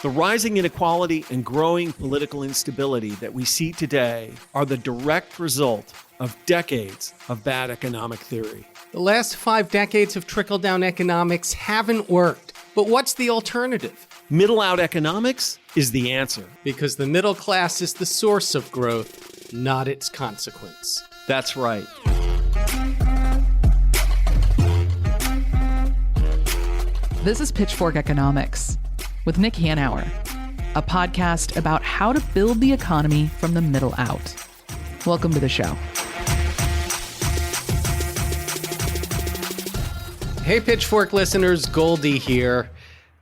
The rising inequality and growing political instability that we see today are the direct result of decades of bad economic theory. The last 5 decades of trickle-down economics haven't worked. But what's the alternative? Middle-out economics is the answer. Because the middle class is the source of growth, not its consequence. That's right. This is Pitchfork Economics with Nick Hanauer, a podcast about how to build the economy from the middle out. Welcome to the show. Hey, Pitchfork listeners, Goldie here.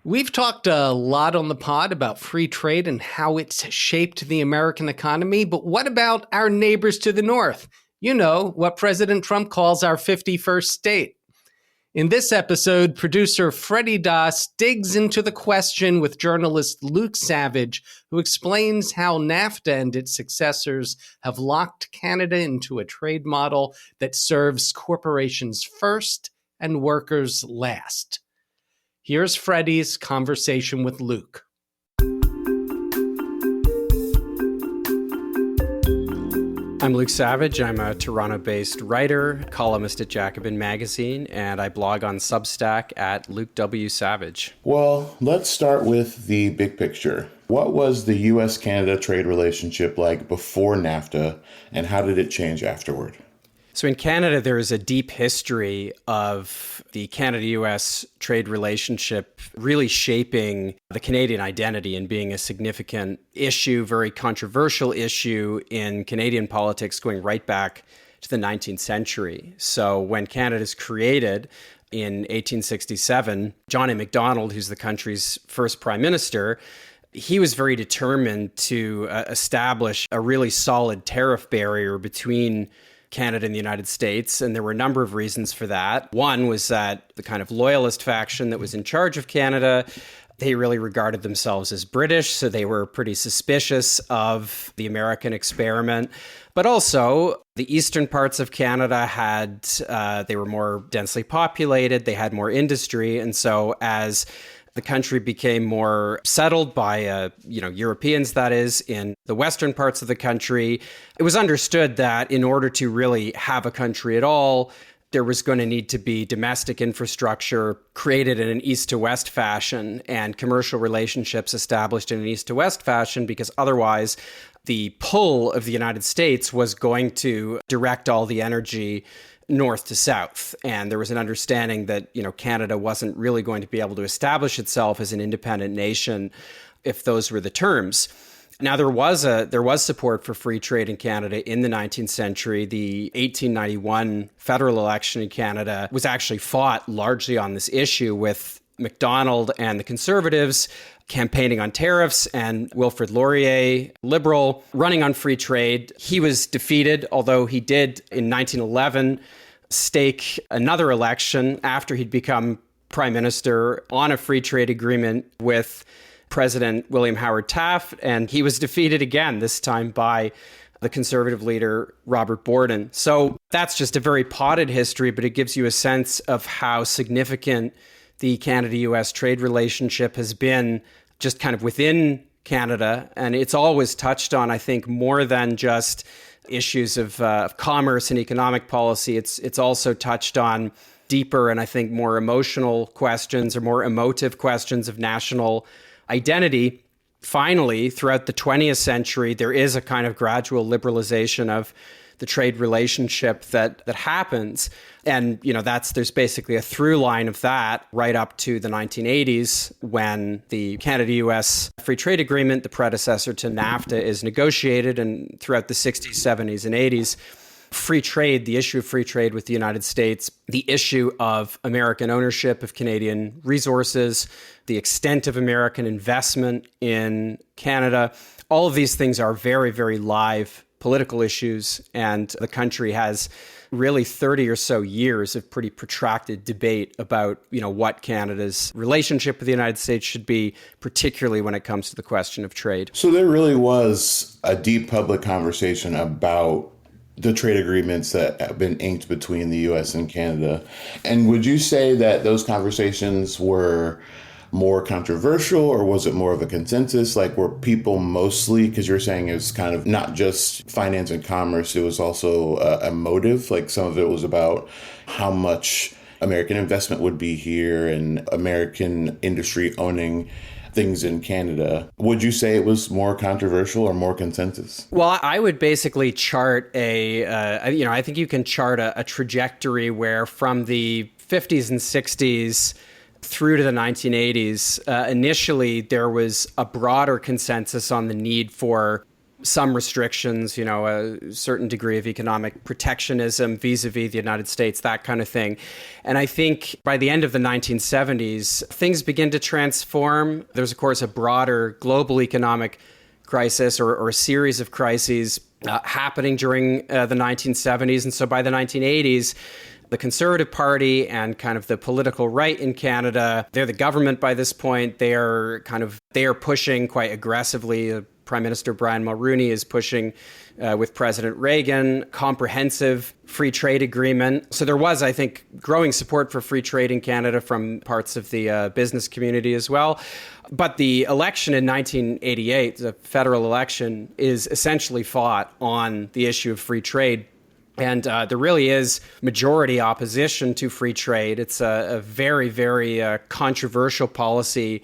We've talked a lot on the pod about free trade and how it's shaped the American economy, but what about our neighbors to the north? You know, what President Trump calls our 51st state. In this episode, producer Freddy digs into the question with journalist Luke Savage, who explains how NAFTA and its successors have locked Canada into a trade model that serves corporations first and workers last. Here's Freddy's conversation with Luke. I'm Luke Savage. I'm a Toronto-based writer, columnist at Jacobin magazine, and I blog on Substack at Luke W. Savage. Well, let's start with the big picture. What was the U.S.-Canada trade relationship like before NAFTA, and how did it change afterward? So in Canada, there is a deep history of the Canada-U.S. trade relationship really shaping the Canadian identity and being a significant issue, very controversial issue in Canadian politics going right back to the 19th century. So when Canada is created in 1867, John A. Macdonald, who's the country's first prime minister, he was very determined to establish a really solid tariff barrier between Canada and the United States, and there were a number of reasons for that. One was that the kind of loyalist faction that was in charge of Canada, they really regarded themselves as British, so they were pretty suspicious of the American experiment. But also, the eastern parts of Canada they were more densely populated, they had more industry, and so as the country became more settled by, Europeans, that is, in the western parts of the country. It was understood that in order to really have a country at all, there was going to need to be domestic infrastructure created in an east to west fashion and commercial relationships established in an east to west fashion, because otherwise the pull of the United States was going to direct all the energy north to south. And there was an understanding that, Canada wasn't really going to be able to establish itself as an independent nation if those were the terms. Now, there was support for free trade in Canada in the 19th century. The 1891 federal election in Canada was actually fought largely on this issue, with Macdonald and the Conservatives campaigning on tariffs and Wilfrid Laurier, Liberal, running on free trade. He was defeated, although he did in 1911 stake another election after he'd become prime minister on a free trade agreement with President William Howard Taft, and he was defeated again, this time by the conservative leader, Robert Borden. So that's just a very potted history, but it gives you a sense of how significant the Canada-U.S. trade relationship has been just kind of within Canada. And it's always touched on, I think, more than just issues of commerce and economic policy. It's also touched on deeper and I think more emotional questions or more emotive questions of national identity. Finally, throughout the 20th century, there is a kind of gradual liberalization of the trade relationship that happens. And, there's basically a through line of that right up to the 1980s when the Canada-U.S. Free Trade Agreement, the predecessor to NAFTA, is negotiated. And throughout the 60s, 70s, and 80s, free trade, the issue of free trade with the United States, the issue of American ownership of Canadian resources, the extent of American investment in Canada, all of these things are very, very live political issues, and the country has really 30 or so years of pretty protracted debate about, what Canada's relationship with the United States should be, particularly when it comes to the question of trade. So there really was a deep public conversation about the trade agreements that have been inked between the U.S. and Canada. And would you say that those conversations were more controversial, or was it more of a consensus? Like, were people mostly, because you're saying it's kind of not just finance and commerce, it was also a motive, like some of it was about how much American investment would be here and American industry owning things in Canada. Would you say it was more controversial or more consensus? Well, I would basically chart I think you can chart a trajectory where from the 50s and 60s through to the 1980s, initially there was a broader consensus on the need for some restrictions, a certain degree of economic protectionism vis-a-vis the United States, that kind of thing. And I think by the end of the 1970s, things begin to transform. There's, of course, a broader global economic crisis or a series of crises happening during the 1970s. And so by the 1980s, the Conservative Party and kind of the political right in Canada, they're the government by this point. They are pushing quite aggressively. Prime Minister Brian Mulroney is pushing with President Reagan, comprehensive free trade agreement. So there was, I think, growing support for free trade in Canada from parts of the business community as well. But the election in 1988, the federal election, is essentially fought on the issue of free trade. And there really is majority opposition to free trade. It's a very, very controversial policy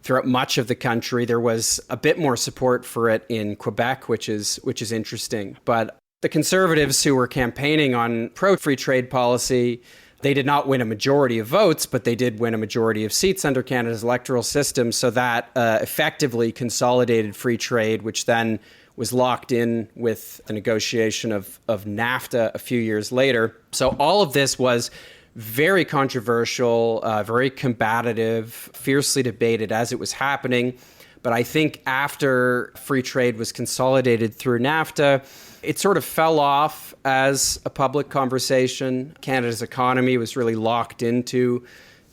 throughout much of the country. There was a bit more support for it in Quebec, which is interesting. But the Conservatives who were campaigning on pro-free trade policy, they did not win a majority of votes, but they did win a majority of seats under Canada's electoral system. So that effectively consolidated free trade, which then was locked in with the negotiation of NAFTA a few years later. So all of this was very controversial, very combative, fiercely debated as it was happening. But I think after free trade was consolidated through NAFTA, it sort of fell off as a public conversation. Canada's economy was really locked into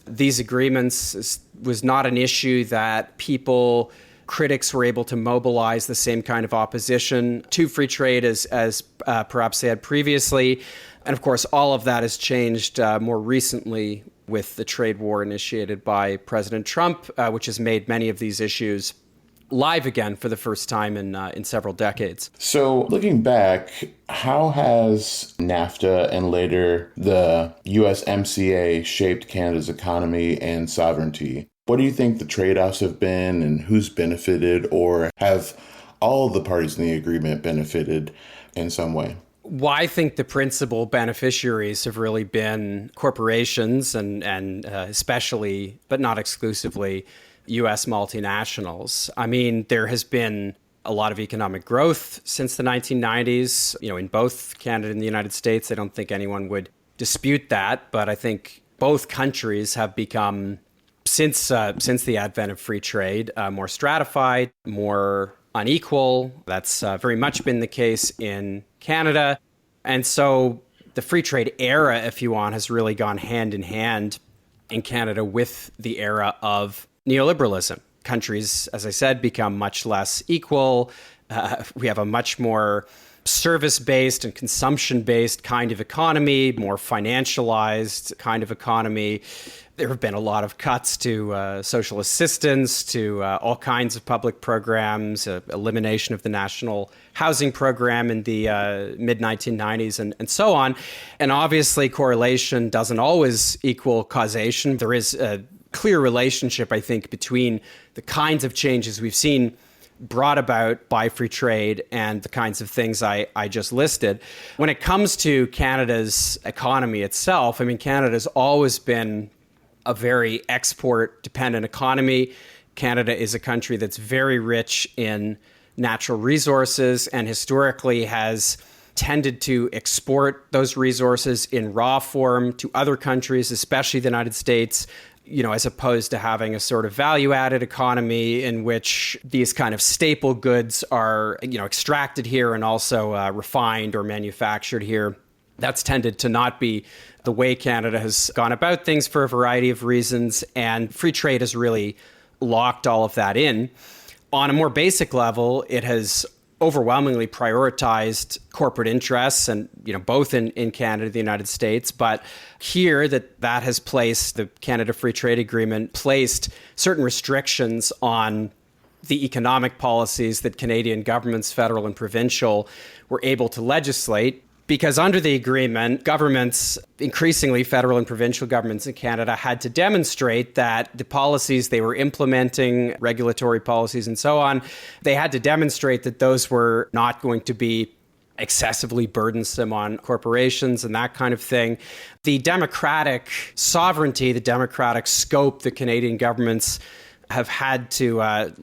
these agreements. It was not an issue that critics were able to mobilize the same kind of opposition to free trade as perhaps they had previously. And of course, all of that has changed more recently with the trade war initiated by President Trump, which has made many of these issues live again for the first time in several decades. So looking back, how has NAFTA and later the USMCA shaped Canada's economy and sovereignty? What do you think the trade-offs have been and who's benefited, or have all the parties in the agreement benefited in some way? Well, I think the principal beneficiaries have really been corporations and especially, but not exclusively, U.S. multinationals. I mean, there has been a lot of economic growth since the 1990s, in both Canada and the United States. I don't think anyone would dispute that, but I think both countries have become, since the advent of free trade, more stratified, more unequal. That's very much been the case in Canada. And so the free trade era, if you want, has really gone hand in hand in Canada with the era of neoliberalism. Countries, as I said, become much less equal. We have a much more service-based and consumption-based kind of economy, more financialized kind of economy. There have been a lot of cuts to social assistance, to all kinds of public programs, elimination of the national housing program in the mid-1990s, and so on. And obviously, correlation doesn't always equal causation. There is a clear relationship, I think, between the kinds of changes we've seen brought about by free trade and the kinds of things I just listed. When it comes to Canada's economy itself, I mean, Canada's always been a very export-dependent economy. Canada is a country that's very rich in natural resources and historically has tended to export those resources in raw form to other countries, especially the United States, as opposed to having a sort of value-added economy in which these kind of staple goods are, extracted here and also refined or manufactured here. That's tended to not be the way Canada has gone about things for a variety of reasons, and free trade has really locked all of that in. On a more basic level, it has overwhelmingly prioritized corporate interests, and both in Canada and the United States. But here, that has placed the Canada Free Trade Agreement placed certain restrictions on the economic policies that Canadian governments, federal and provincial, were able to legislate. Because under the agreement, governments, increasingly federal and provincial governments in Canada, had to demonstrate that the policies they were implementing, regulatory policies and so on, they had to demonstrate that those were not going to be excessively burdensome on corporations and that kind of thing. The democratic sovereignty, the democratic scope that Canadian governments have had to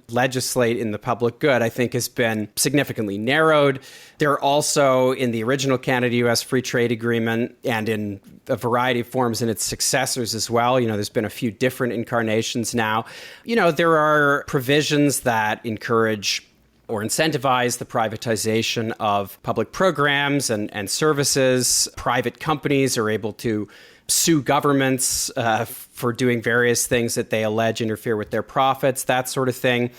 legislate in the public good, I think, has been significantly narrowed. There are also, in the original Canada-US Free Trade Agreement and in a variety of forms in its successors as well, there's been a few different incarnations now. There are provisions that encourage or incentivize the privatization of public programs and services. Private companies are able to sue governments for doing various things that they allege interfere with their profits, that sort of thing.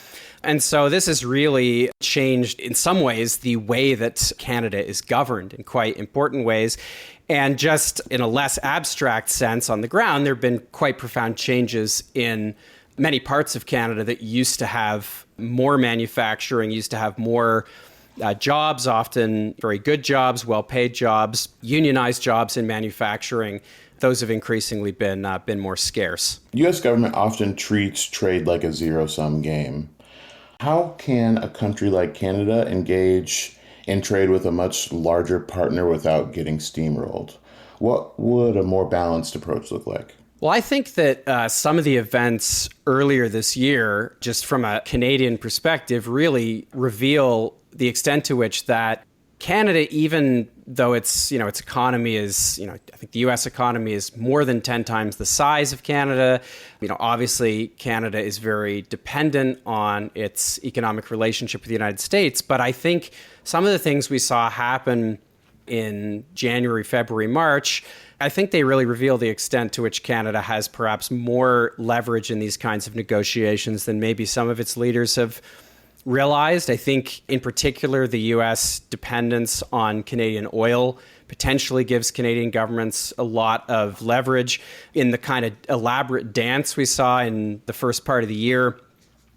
And so this has really changed, in some ways, the way that Canada is governed in quite important ways. And just in a less abstract sense on the ground, there have been quite profound changes in many parts of Canada that used to have more manufacturing, used to have more jobs, often very good jobs, well-paid jobs, unionized jobs in manufacturing. Those have increasingly been more scarce. U.S. government often treats trade like a zero-sum game. How can a country like Canada engage in trade with a much larger partner without getting steamrolled? What would a more balanced approach look like? Well, I think that some of the events earlier this year, just from a Canadian perspective, really reveal the extent to which that Canada, even though its economy is, I think the U.S. economy is more than 10 times the size of Canada. Obviously, Canada is very dependent on its economic relationship with the United States. But I think some of the things we saw happen in January, February, March, I think they really reveal the extent to which Canada has perhaps more leverage in these kinds of negotiations than maybe some of its leaders have realized. I think, in particular, the U.S. dependence on Canadian oil potentially gives Canadian governments a lot of leverage in the kind of elaborate dance we saw in the first part of the year,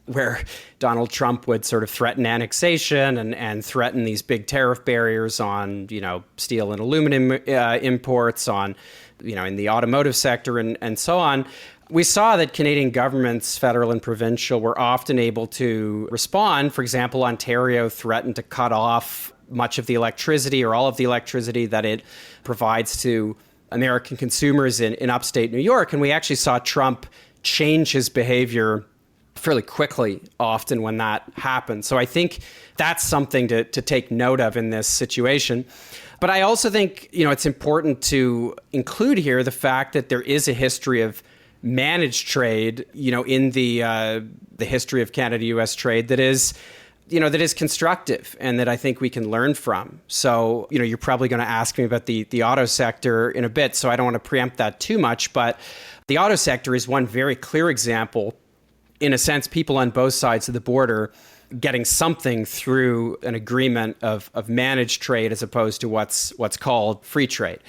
where Donald Trump would sort of threaten annexation and threaten these big tariff barriers on, steel and aluminum imports, on, in the automotive sector and so on. We saw that Canadian governments, federal and provincial, were often able to respond. For example, Ontario threatened to cut off much of the electricity or all of the electricity that it provides to American consumers in upstate New York. And we actually saw Trump change his behavior fairly quickly, often when that happened. So I think that's something to take note of in this situation. But I also think, it's important to include here the fact that there is a history of managed trade, in the history of Canada-U.S. trade that is constructive and that I think we can learn from. So, you're probably going to ask me about the auto sector in a bit, so I don't want to preempt that too much. But the auto sector is one very clear example. In a sense, people on both sides of the border getting something through an agreement of managed trade as opposed to what's called free trade.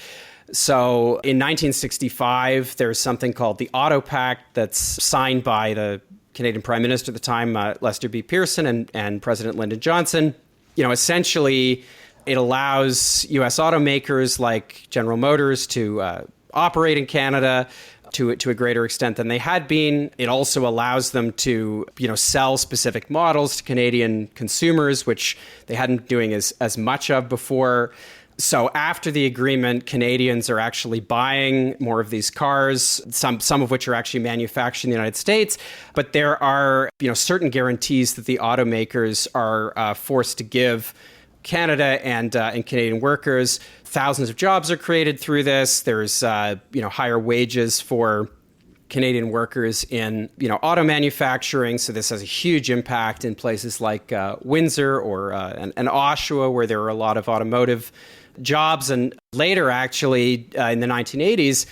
So in 1965, there's something called the Auto Pact that's signed by the Canadian Prime Minister at the time, Lester B. Pearson, and President Lyndon Johnson. Essentially, it allows U.S. automakers like General Motors to operate in Canada to a greater extent than they had been. It also allows them to, sell specific models to Canadian consumers, which they hadn't been doing as much of before. So after the agreement, Canadians are actually buying more of these cars, some of which are actually manufactured in the United States. But there are, certain guarantees that the automakers are forced to give Canada and Canadian workers. Thousands of jobs are created through this. There's, higher wages for Canadian workers in, auto manufacturing. So this has a huge impact in places like Windsor or and Oshawa, where there are a lot of automotive jobs. And later, actually, in the 1980s,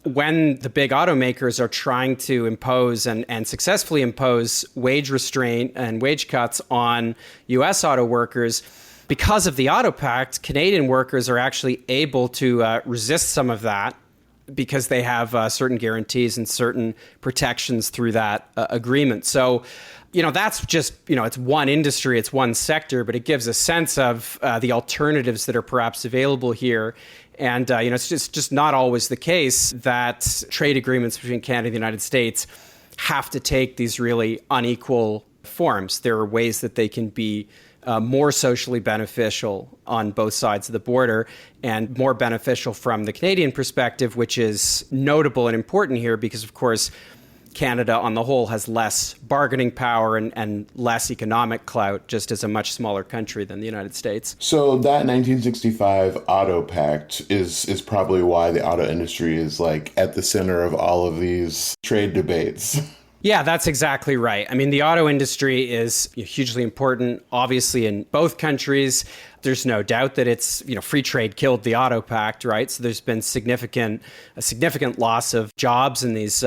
when the big automakers are trying to impose and successfully impose wage restraint and wage cuts on U.S. auto workers, because of the Auto Pact, Canadian workers are actually able to resist some of that because they have certain guarantees and certain protections through that agreement. So, that's just, it's one industry, it's one sector, but it gives a sense of the alternatives that are perhaps available here. And, it's just not always the case that trade agreements between Canada and the United States have to take these really unequal forms. There are ways that they can be more socially beneficial on both sides of the border and more beneficial from the Canadian perspective, which is notable and important here because, of course, Canada on the whole has less bargaining power and less economic clout, just as a much smaller country than the United States. So that 1965 Auto Pact is probably why the auto industry is at the center of all of these trade debates. Yeah, that's exactly right. I mean, the auto industry is hugely important, obviously, in both countries. There's no doubt that it's, free trade killed the Auto Pact, right? So there's been a significant loss of jobs in these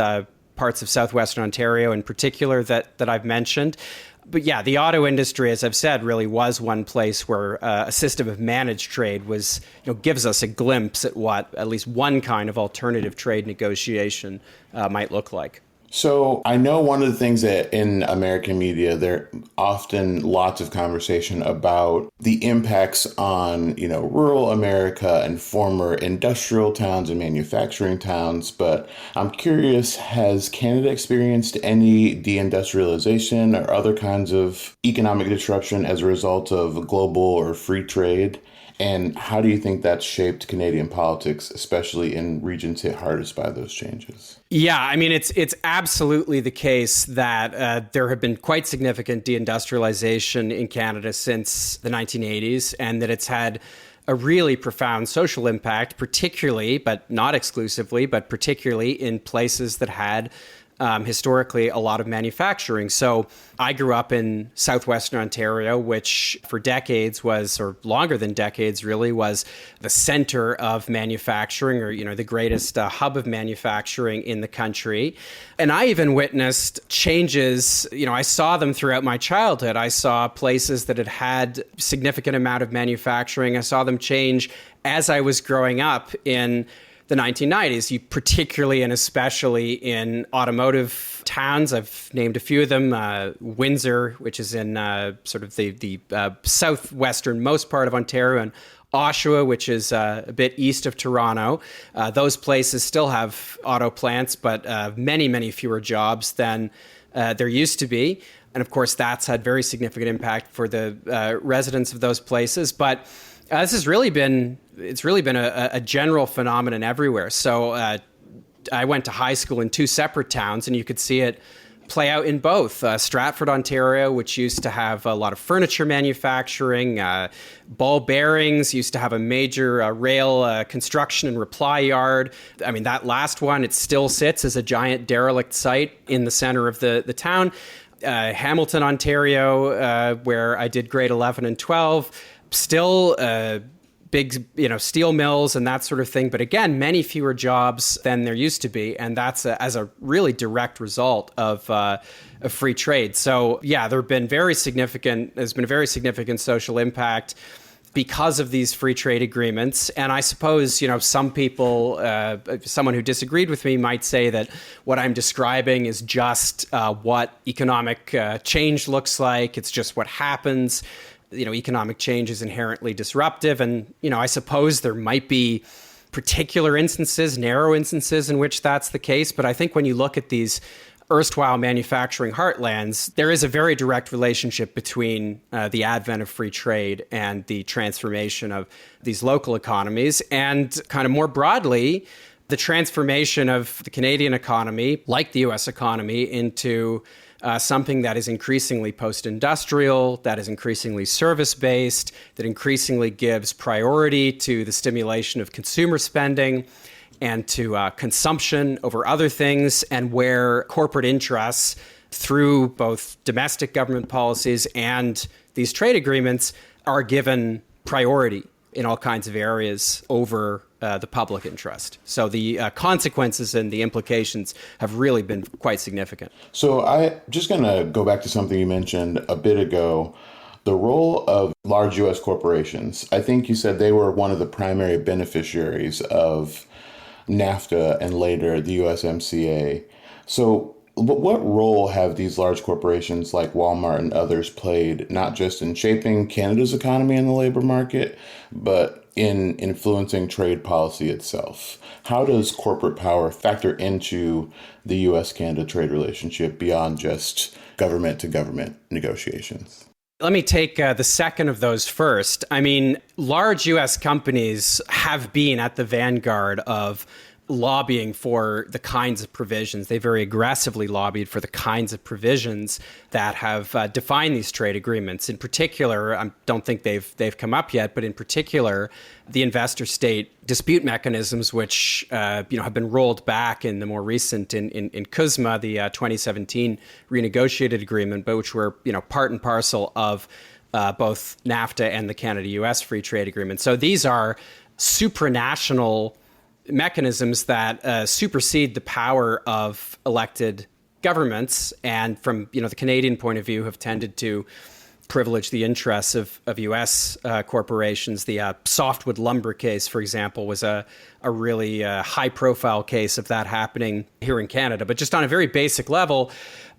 parts of southwestern Ontario in particular that I've mentioned. But yeah, the auto industry, as I've said, really was one place where a system of managed trade was, gives us a glimpse at what at least one kind of alternative trade negotiation might look like. So I know one of the things that in American media, there often lots of conversation about the impacts on, rural America and former industrial towns and manufacturing towns. But I'm curious, has Canada experienced any deindustrialization or other kinds of economic disruption as a result of global or free trade? And how do you think that's shaped Canadian politics, especially in regions hit hardest by those changes? Yeah, I mean, it's absolutely the case that there have been quite significant deindustrialization in Canada since the 1980s, and that it's had a really profound social impact, particularly, but not exclusively, but particularly in places that had historically a lot of manufacturing. So I grew up in southwestern Ontario, which for decades was, or longer than decades really, was the center of manufacturing, or, the greatest hub of manufacturing in the country. And I even witnessed changes, I saw them throughout my childhood. I saw places that had significant amount of manufacturing. I saw them change as I was growing up in the 1990s, particularly and especially in automotive towns. I've named a few of them. Windsor, which is in sort of the southwestern-most part of Ontario, and Oshawa, which is a bit east of Toronto. Those places still have auto plants, but many, many fewer jobs than there used to be. And of course, that's had very significant impact for the residents of those places. But this has really been a general phenomenon everywhere. So I went to high school in two separate towns, and you could see it play out in both. Stratford, Ontario, which used to have a lot of furniture manufacturing, ball bearings, used to have a major rail construction and reply yard. I mean, that last one, it still sits as a giant derelict site in the center of the town. Hamilton, Ontario, where I did grade 11 and 12, still big, steel mills and that sort of thing. But again, many fewer jobs than there used to be. And that's as a really direct result of free trade. So yeah, there's been a very significant social impact because of these free trade agreements. And I suppose, some people, someone who disagreed with me might say that what I'm describing is just what economic change looks like. It's just what happens. Economic change is inherently disruptive. And, I suppose there might be particular instances, narrow instances in which that's the case. But I think when you look at these erstwhile manufacturing heartlands, there is a very direct relationship between the advent of free trade and the transformation of these local economies. And kind of more broadly, the transformation of the Canadian economy, like the US economy, into something that is increasingly post-industrial, that is increasingly service-based, that increasingly gives priority to the stimulation of consumer spending and to consumption over other things, and where corporate interests, through both domestic government policies and these trade agreements, are given priority in all kinds of areas over the public interest. So the consequences and the implications have really been quite significant. So I'm just going to go back to something you mentioned a bit ago, the role of large U.S. corporations. I think you said they were one of the primary beneficiaries of NAFTA and later the USMCA. So what role have these large corporations like Walmart and others played, not just in shaping Canada's economy and the labor market, but in influencing trade policy itself? How does corporate power factor into the U.S.-Canada trade relationship beyond just government-to-government negotiations? Let me take the second of those first. I mean, large U.S. companies have been at the vanguard of lobbying for the kinds of provisions. They very aggressively lobbied for the kinds of provisions that have defined these trade agreements. In particular, I don't think they've come up yet, but in particular, the investor-state dispute mechanisms, which have been rolled back in the more recent in CUSMA, the 2017 renegotiated agreement, but which were part and parcel of both NAFTA and the Canada-U.S. free trade agreement. So these are supranational mechanisms that supersede the power of elected governments, and from the Canadian point of view, have tended to privilege the interests of U.S. corporations. The softwood lumber case, for example, was a really high-profile case of that happening here in Canada. But just on a very basic level,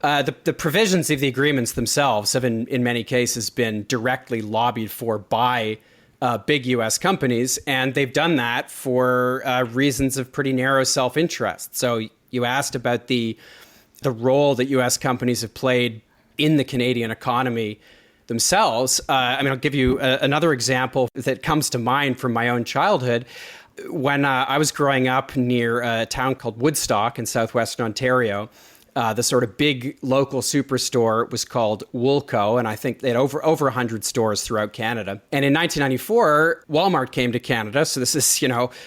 the provisions of the agreements themselves have, in many cases, been directly lobbied for by big U.S. companies, and they've done that for reasons of pretty narrow self-interest. So you asked about the role that U.S. companies have played in the Canadian economy themselves. I'll give you another example that comes to mind from my own childhood. When I was growing up near a town called Woodstock in southwestern Ontario, the sort of big local superstore was called Woolco, and I think they had over 100 stores throughout Canada. And in 1994, Walmart came to Canada. So this is,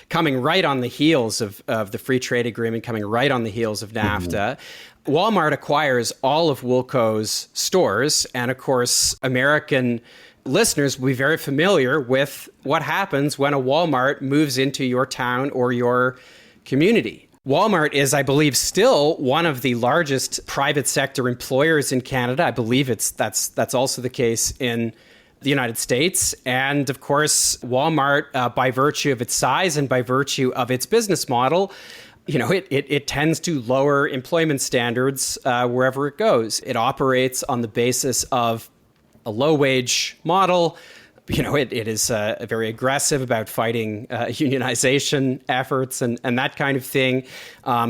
coming right on the heels of the free trade agreement, coming right on the heels of NAFTA. Mm-hmm. Walmart acquires all of Woolco's stores, and of course, American listeners will be very familiar with what happens when a Walmart moves into your town or your community. Walmart is, I believe, still one of the largest private sector employers in Canada. I believe that's also the case in the United States. And of course, Walmart, by virtue of its size and by virtue of its business model, it tends to lower employment standards wherever it goes. It operates on the basis of a low-wage model. It is very aggressive about fighting unionization efforts and that kind of thing.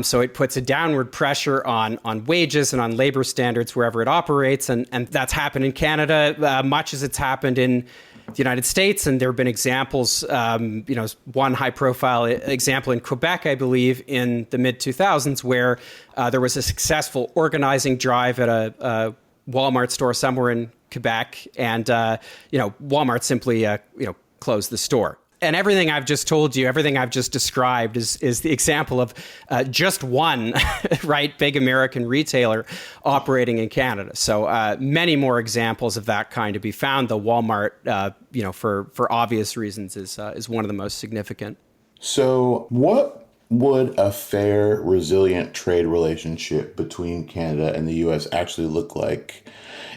So it puts a downward pressure on wages and on labor standards wherever it operates. And that's happened in Canada, much as it's happened in the United States. And there have been examples, one high-profile example in Quebec, I believe, in the mid-2000s, where there was a successful organizing drive at a Walmart store somewhere in Quebec, and Walmart simply closed the store. And everything I've just told you, everything I've just described is the example of just one big American retailer operating in Canada. So many more examples of that kind to be found. The Walmart, for obvious reasons, is one of the most significant. So what would a fair, resilient trade relationship between Canada and the U.S. actually look like?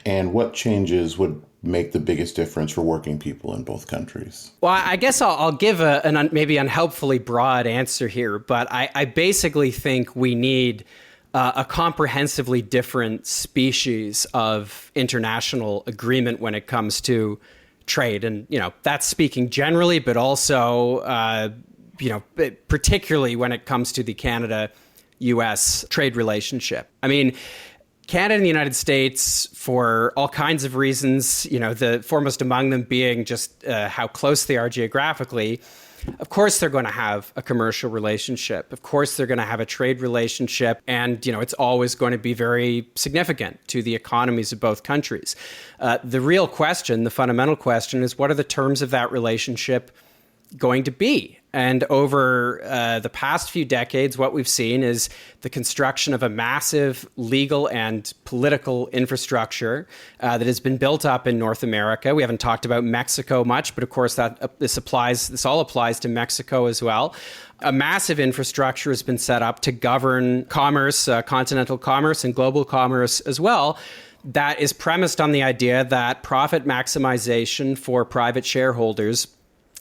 And what changes would make the biggest difference for working people in both countries? Well, I guess I'll give an maybe unhelpfully broad answer here, but I basically think we need a comprehensively different species of international agreement when it comes to trade. And, that's speaking generally, but also, particularly when it comes to the Canada-U.S. trade relationship. I mean, Canada and the United States, for all kinds of reasons, the foremost among them being just how close they are geographically, of course they're going to have a commercial relationship. Of course they're going to have a trade relationship. And, it's always going to be very significant to the economies of both countries. The real question, the fundamental question, is what are the terms of that relationship going to be. And over the past few decades, what we've seen is the construction of a massive legal and political infrastructure that has been built up in North America. We haven't talked about Mexico much, but of course this all applies to Mexico as well. A massive infrastructure has been set up to govern commerce, continental commerce and global commerce as well, that is premised on the idea that profit maximization for private shareholders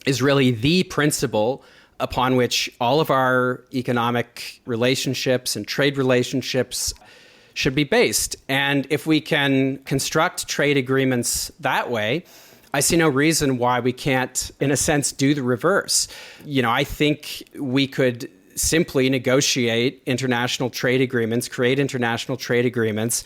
is really the principle upon which all of our economic relationships and trade relationships should be based. And if we can construct trade agreements that way, I see no reason why we can't, in a sense, do the reverse. I think we could simply negotiate international trade agreements, create international trade agreements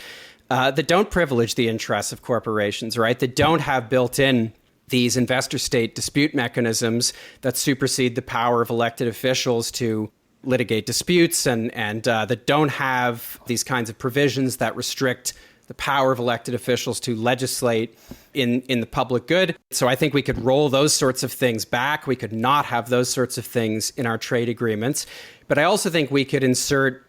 that don't privilege the interests of corporations, right? That don't have built in these investor-state dispute mechanisms that supersede the power of elected officials to litigate disputes and that don't have these kinds of provisions that restrict the power of elected officials to legislate in the public good. So I think we could roll those sorts of things back. We could not have those sorts of things in our trade agreements. But I also think we could insert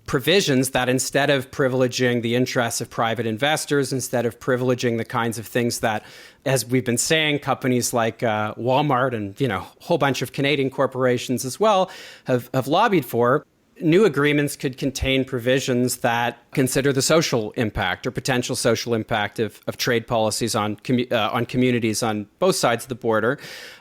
provisions that instead of privileging the interests of private investors, instead of privileging the kinds of things that, as we've been saying, companies like Walmart and a whole bunch of Canadian corporations as well have lobbied for, new agreements could contain provisions that consider the social impact or potential social impact of trade policies on communities on both sides of the border.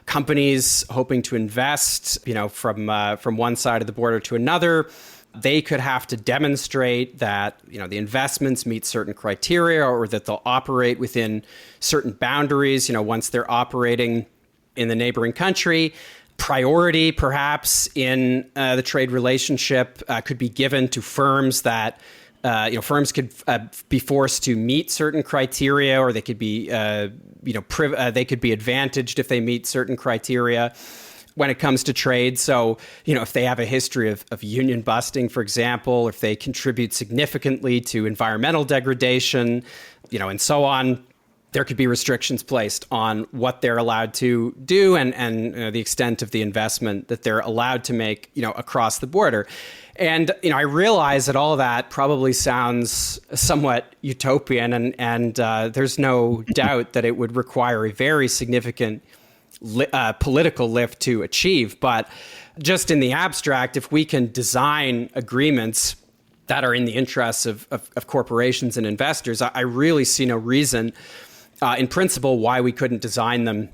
Companies hoping to invest, from one side of the border to another, they could have to demonstrate that, the investments meet certain criteria or that they'll operate within certain boundaries, once they're operating in the neighboring country. Priority, perhaps, in the trade relationship could be given to firms that, firms could be forced to meet certain criteria, or they could be, they could be advantaged if they meet certain criteria when it comes to trade. So, if they have a history of union busting, for example, if they contribute significantly to environmental degradation, and so on, there could be restrictions placed on what they're allowed to do and the extent of the investment that they're allowed to make, across the border. And, I realize that all of that probably sounds somewhat utopian, and there's no doubt that it would require a very significant political lift to achieve. But just in the abstract, if we can design agreements that are in the interests of corporations and investors, I really see no reason, in principle, why we couldn't design them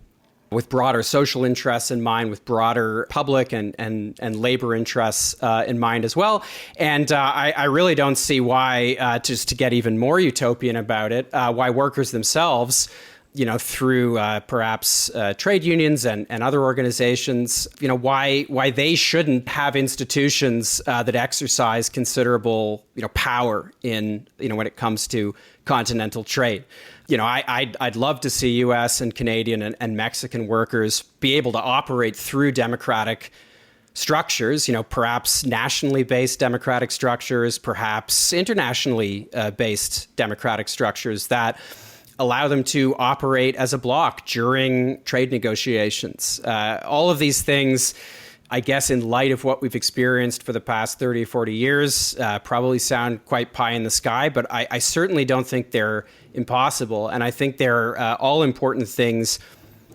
with broader social interests in mind, with broader public and labor interests in mind as well. And I really don't see why, just to get even more utopian about it, why workers themselves, through perhaps trade unions and other organizations, why they shouldn't have institutions that exercise considerable, power in, when it comes to continental trade. I'd love to see U.S. and Canadian and Mexican workers be able to operate through democratic structures, perhaps nationally based democratic structures, perhaps internationally based democratic structures that allow them to operate as a bloc during trade negotiations. All of these things, I guess, in light of what we've experienced for the past 30 or 40 years, probably sound quite pie in the sky, but I certainly don't think they're impossible. And I think they're all important things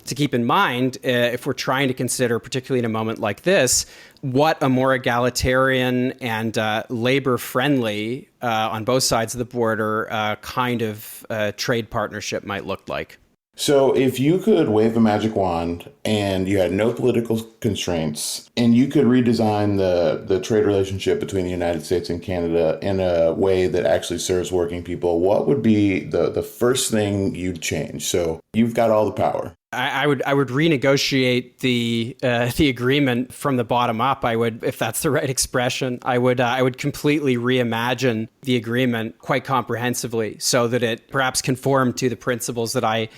to keep in mind if we're trying to consider, particularly in a moment like this, what a more egalitarian and labor-friendly, on both sides of the border, kind of trade partnership might look like. So if you could wave a magic wand and you had no political constraints and you could redesign the trade relationship between the United States and Canada in a way that actually serves working people, what would be the first thing you'd change? So you've got all the power. I would renegotiate the agreement from the bottom up. I would, if that's the right expression, I would completely reimagine the agreement quite comprehensively so that it perhaps conformed to the principles that I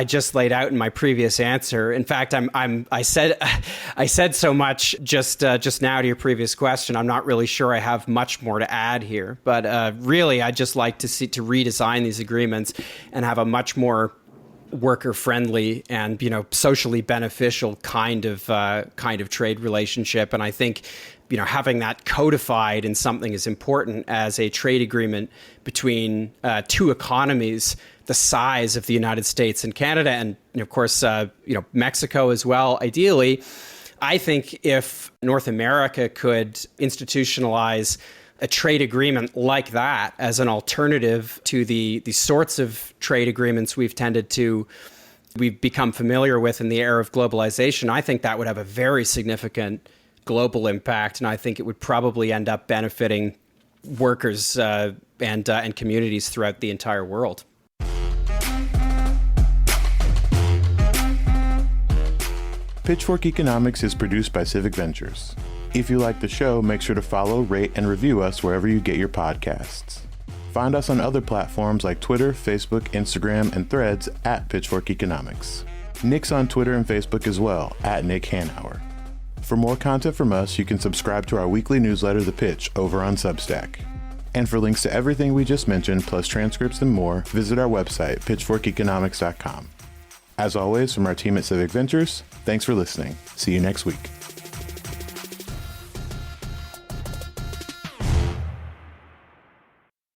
just laid out in my previous answer. In fact, I said so much just now to your previous question. I'm not really sure I have much more to add here, but really, I'd just like to redesign these agreements and have a much more worker-friendly and socially beneficial kind of trade relationship. And I think having that codified in something as important as a trade agreement between two economies the size of the United States and Canada, and of course Mexico as well, ideally. I think if North America could institutionalize a trade agreement like that as an alternative to the sorts of trade agreements we've become familiar with in the era of globalization, I think that would have a very significant global impact, and I think it would probably end up benefiting workers and communities throughout the entire world. Pitchfork Economics is produced by Civic Ventures. If you like the show, make sure to follow, rate, and review us wherever you get your podcasts. Find us on other platforms like Twitter, Facebook, Instagram, and Threads at Pitchfork Economics. Nick's on Twitter and Facebook as well, at Nick Hanauer. For more content from us, you can subscribe to our weekly newsletter, The Pitch, over on Substack. And for links to everything we just mentioned, plus transcripts and more, visit our website, pitchforkeconomics.com. As always, from our team at Civic Ventures, thanks for listening. See you next week.